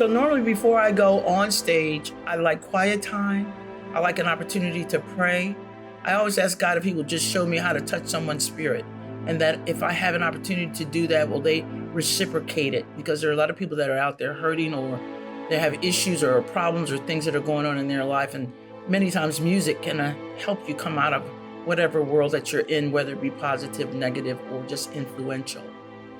So normally before I go on stage, I like quiet time. I like an opportunity to pray. I always ask God if he will just show me how to touch someone's spirit. And that if I have an opportunity to do that, will they reciprocate it? Because there are a lot of people that are out there hurting, or they have issues or problems or things that are going on in their life. And many times music can help you come out of whatever world that you're in, whether it be positive, negative, or just influential.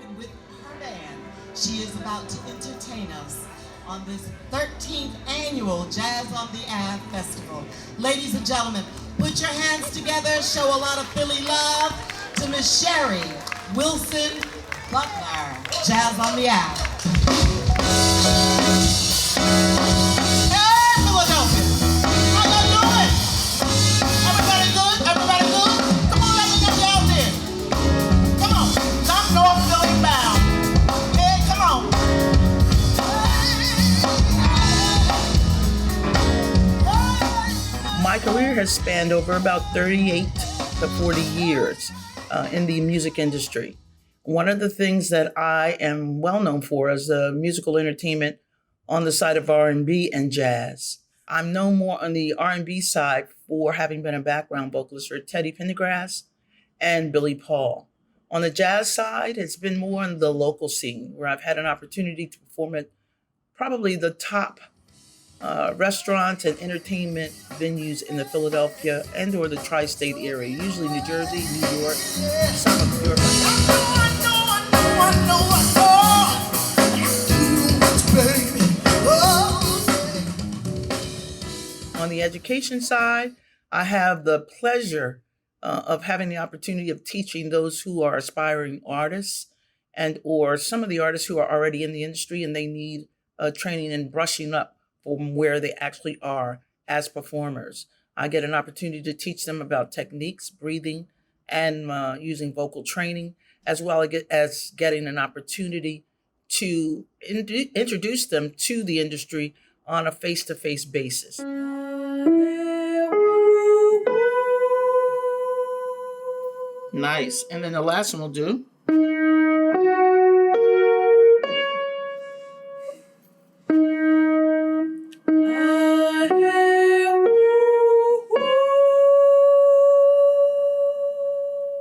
And with her band, she is about to entertain us on this 13th annual Jazz on the Ave Festival. Ladies and gentlemen, put your hands together, show a lot of Philly love to Miss Sherry Wilson Butler, Jazz on the Ave. Hey, Philadelphia! How y'all doing? Everybody good? Everybody good? Come on, let me get you out there. Come on, I'm North Philly bound. Hey, come on. My career has spanned over about 38 to 40 years in the music industry. One of the things that I am well known for is musical entertainment on the side of R&B and jazz. I'm known more on the R&B side for having been a background vocalist for Teddy Pendergrass and Billy Paul. On the jazz side, it's been more on the local scene, where I've had an opportunity to perform at probably the top restaurants and entertainment venues in the Philadelphia and or the tri-state area, usually New Jersey, New York, some of Europe. On the education side, I have the pleasure of having the opportunity of teaching those who are aspiring artists and or some of the artists who are already in the industry and they need training and brushing up from where they actually are as performers. I get an opportunity to teach them about techniques, breathing, and using vocal training, as well as getting an opportunity to introduce them to the industry on a face-to-face basis. Nice. And then the last one we'll do.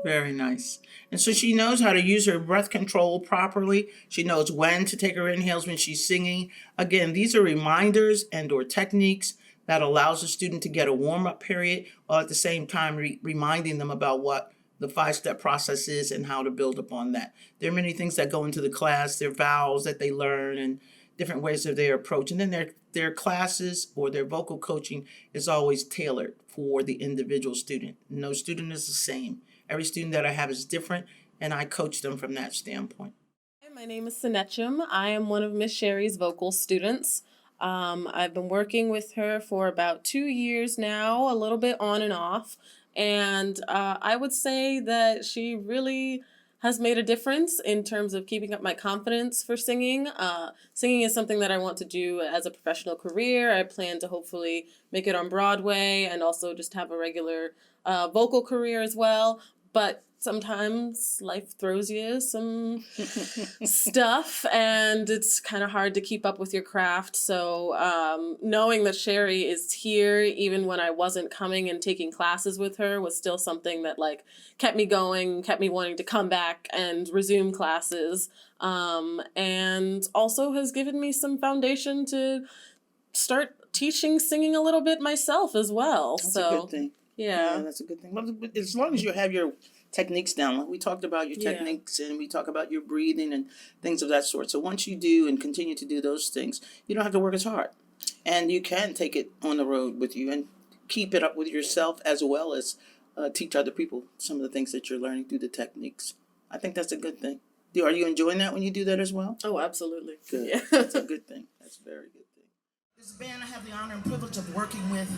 Very nice. And so she knows how to use her breath control properly. She knows when to take her inhales when she's singing. Again, these are reminders and or techniques that allows the student to get a warm-up period while at the same time reminding them about what the 5-step process is and how to build upon that. There are many things that go into the class, their vowels that they learn and different ways of their approach. And then their classes or their vocal coaching is always tailored for the individual student. No student is the same. Every student that I have is different, and I coach them from that standpoint. Hi, my name is Sinetchum. I am one of Miss Sherry's vocal students. I've been working with her for about 2 years now, a little bit on and off, and I would say that she really has made a difference in terms of keeping up my confidence for singing. Singing is something that I want to do as a professional career. I plan to hopefully make it on Broadway and also just have a regular vocal career as well. But sometimes life throws you some stuff and it's kind of hard to keep up with your craft. So knowing that Sherry is here, even when I wasn't coming and taking classes with her, was still something that like kept me going, kept me wanting to come back and resume classes. And also has given me some foundation to start teaching singing a little bit myself as well. That's a good thing. Yeah, that's a good thing. But as long as you have your techniques down, we talked about your techniques and we talk about your breathing and things of that sort. So once you do and continue to do those things, you don't have to work as hard. And you can take it on the road with you and keep it up with yourself as well as teach other people some of the things that you're learning through the techniques. I think that's a good thing. Are you enjoying that when you do that as well? Oh, absolutely. Good. Yeah. That's a good thing. That's a very good thing. This band I have the honor and privilege of working with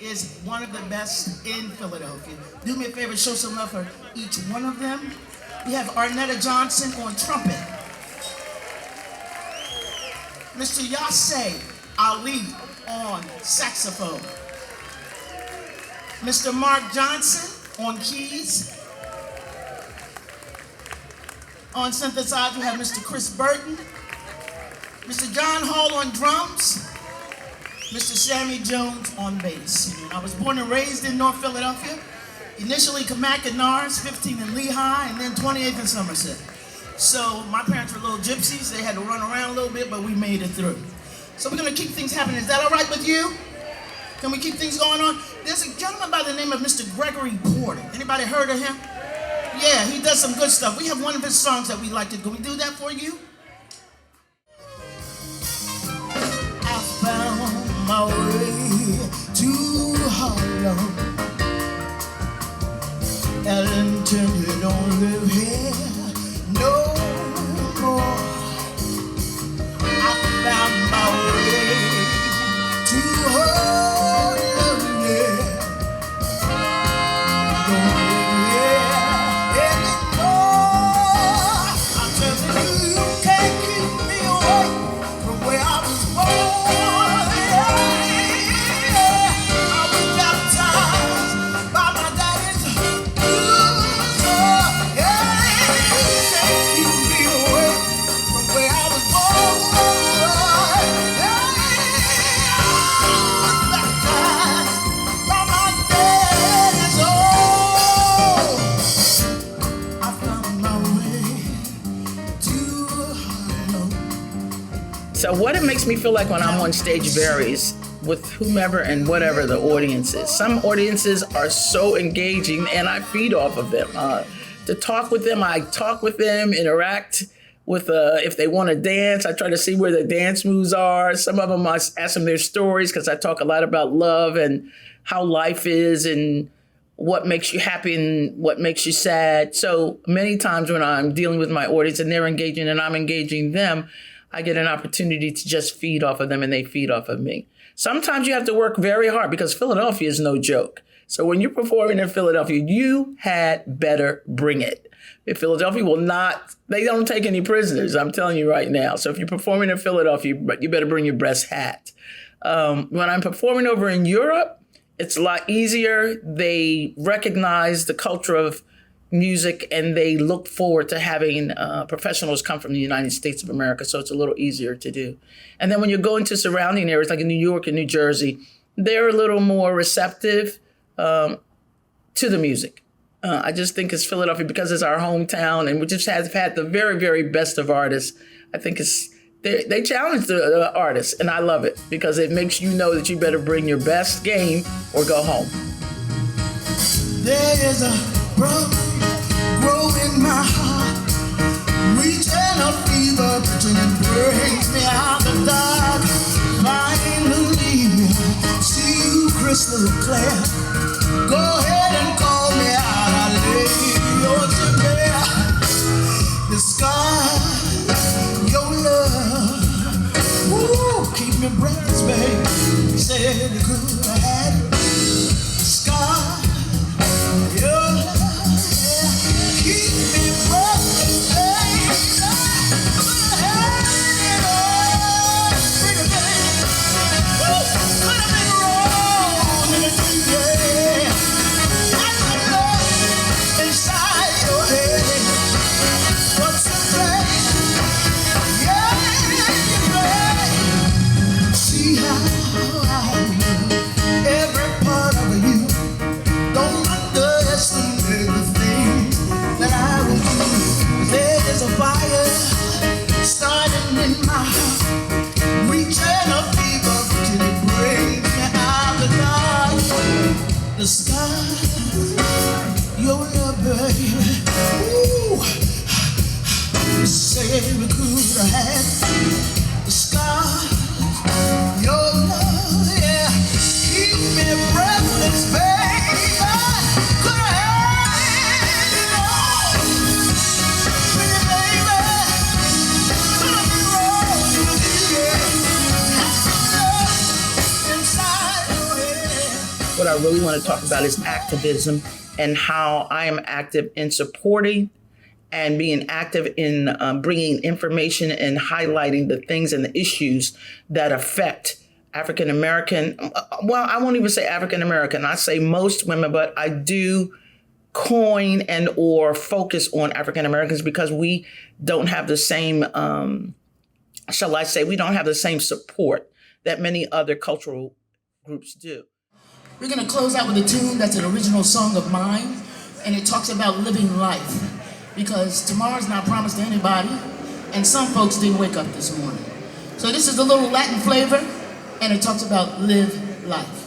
is one of the best in Philadelphia. Do me a favor, show some love for each one of them. We have Arnetta Johnson on trumpet. Mr. Yaseh Ali on saxophone. Mr. Mark Johnson on keys. On synthesizer, we have Mr. Chris Burton. Mr. John Hall on drums, Mr. Sammy Jones on bass. I was born and raised in North Philadelphia, initially Kamak-Nars, 15 in Lehigh, and then 28th in Somerset. So my parents were little gypsies. They had to run around a little bit, but we made it through. So we're gonna keep things happening. Is that all right with you? Can we keep things going on? There's a gentleman by the name of Mr. Gregory Porter. Anybody heard of him? Yeah, he does some good stuff. We have one of his songs that we like to do. Can we do that for you? I found my way to Harlem. Ellington, you don't live here no more. I found my way to Harlem, yeah. Don't live here anymore. I'm telling you, you can't keep me away from where I was born. I was baptized by my daddy's blues. You can't keep me away from where I was born. I was baptized by my daddy's I found my way to Harlem. So what it makes me feel like when I'm on stage varies with whomever and whatever the audience is. Some audiences are so engaging and I feed off of them. To talk with them, I talk with them, interact with, if they want to dance, I try to see where the dance moves are. Some of them I ask them their stories because I talk a lot about love and how life is and what makes you happy and what makes you sad. So many times when I'm dealing with my audience and they're engaging and I'm engaging them, I get an opportunity to just feed off of them and they feed off of me. Sometimes you have to work very hard because Philadelphia is no joke. So when you're performing in Philadelphia, you had better bring it. If Philadelphia will not, they don't take any prisoners, I'm telling you right now. So if you're performing in Philadelphia, you better bring your best hat. When I'm performing over in Europe, it's a lot easier. They recognize the culture of music and they look forward to having professionals come from the United States of America. So it's a little easier to do. And then when you go into surrounding areas like in New York and New Jersey, they're a little more receptive to the music. I just think it's Philadelphia because it's our hometown and we just have had the very, very best of artists. I think they challenge the artists and I love it because it makes you know that you better bring your best game or go home. There is a problem grow in my heart, reaching a fever pitch and it brings me out the dark. Finally, see you crystal clear. Go ahead and call me out. I lay yours bare. The sky, your love, woo, keep me breathless, babe. Said you could have had it. The sky, your love, yeah. Keep me breathless, babe. Could have had it all. Pretty baby, woo, could have been wrong in the day. I could love inside your head. What's the play? Yeah, see how I love every part of you. Don't underestimate the things that I will do. There's a fire starting in my heart, reaching a fever till it brings me out the dark. The sky, your love, baby. Ooh, say we could have had the sky, your love, yeah. Keep me breathless, baby. Could have had it all. Pretty baby, could have been wrong with you, yeah. Love inside your head. What I really want to talk about is activism and how I am active in supporting and being active in bringing information and highlighting the things and the issues that affect African American. Well, I won't even say African American. I say most women, but I do coin and or focus on African Americans because we don't have the same shall I say, we don't have the same support that many other cultural groups do. We're going to close out with a tune that's an original song of mine, and it talks about living life, because tomorrow's not promised to anybody, and some folks didn't wake up this morning. So this is a little Latin flavor, and it talks about live life.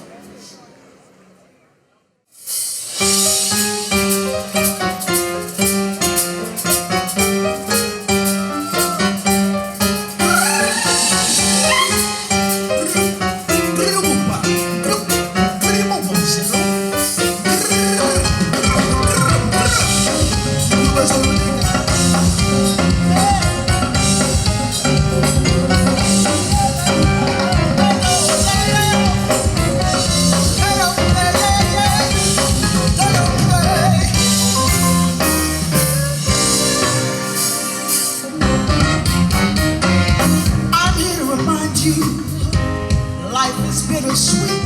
Life is bittersweet.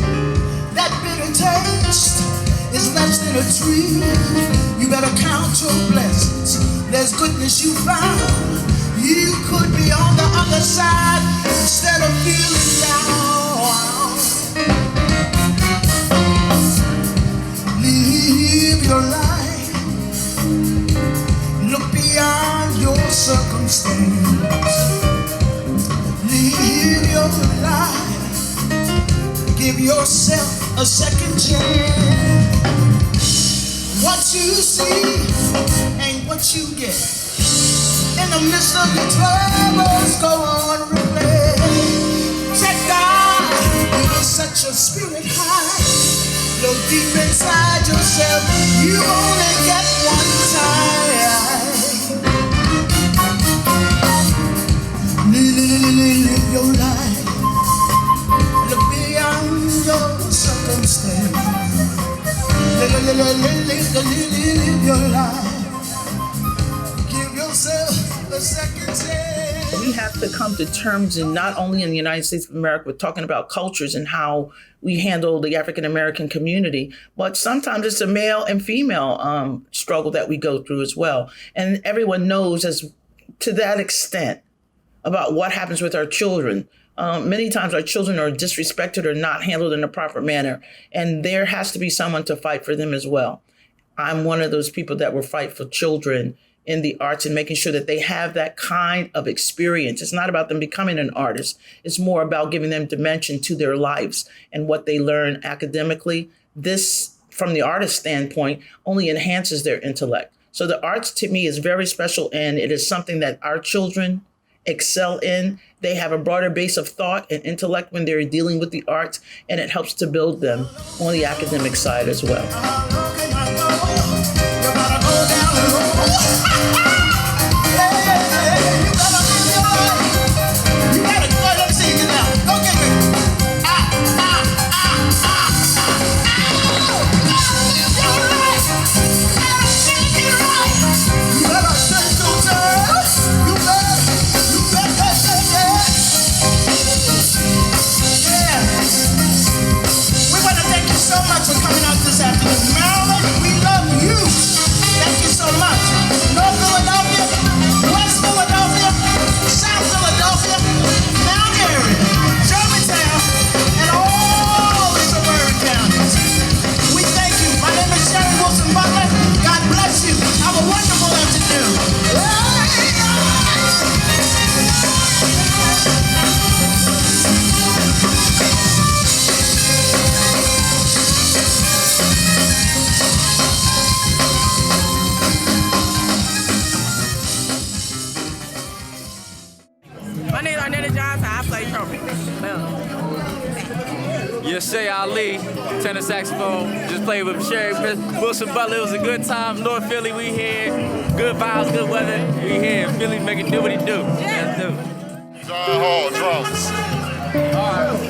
That bitter taste is less than a treat. You better count your blessings. There's goodness you found. You could be on the other side instead of feeling down. Live your life. Look beyond your circumstance. Live your life. Give yourself a second chance. What you see ain't what you get. In the midst of your troubles, go on replay. Check God, you will set your spirit high. Look deep inside yourself, you only get one time. Live your life. Look beyond your circumstance. Live your life. Give yourself a second chance. We have to come to terms, and not only in the United States of America, with talking about cultures and how we handle the African American community, but sometimes it's a male and female struggle that we go through as well. And everyone knows, as to that extent, about what happens with our children. Many times our children are disrespected or not handled in a proper manner, and there has to be someone to fight for them as well. I'm one of those people that will fight for children in the arts and making sure that they have that kind of experience. It's not about them becoming an artist. It's more about giving them dimension to their lives and what they learn academically. This, from the artist standpoint, only enhances their intellect. So the arts to me is very special, and it is something that our children excel in. They have a broader base of thought and intellect when they're dealing with the arts, and it helps to build them on the academic side as well. Ali, tenor saxophone, just played with Sherry. Wilson Butler, it was a good time. North Philly, we here. Good vibes, good weather. We here. Philly making do what he do. Let's do. John Hall, drums.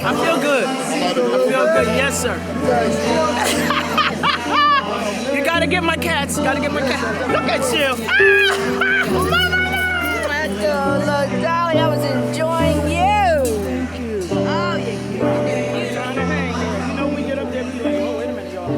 I feel good. I feel good, yes, sir. You gotta get my cats. Gotta get my cats. Look at you. Look, Dolly, I was enjoying you. Oh, you cute. Trying to hang there. You know, we get up there, we like, oh, wait a minute, y'all.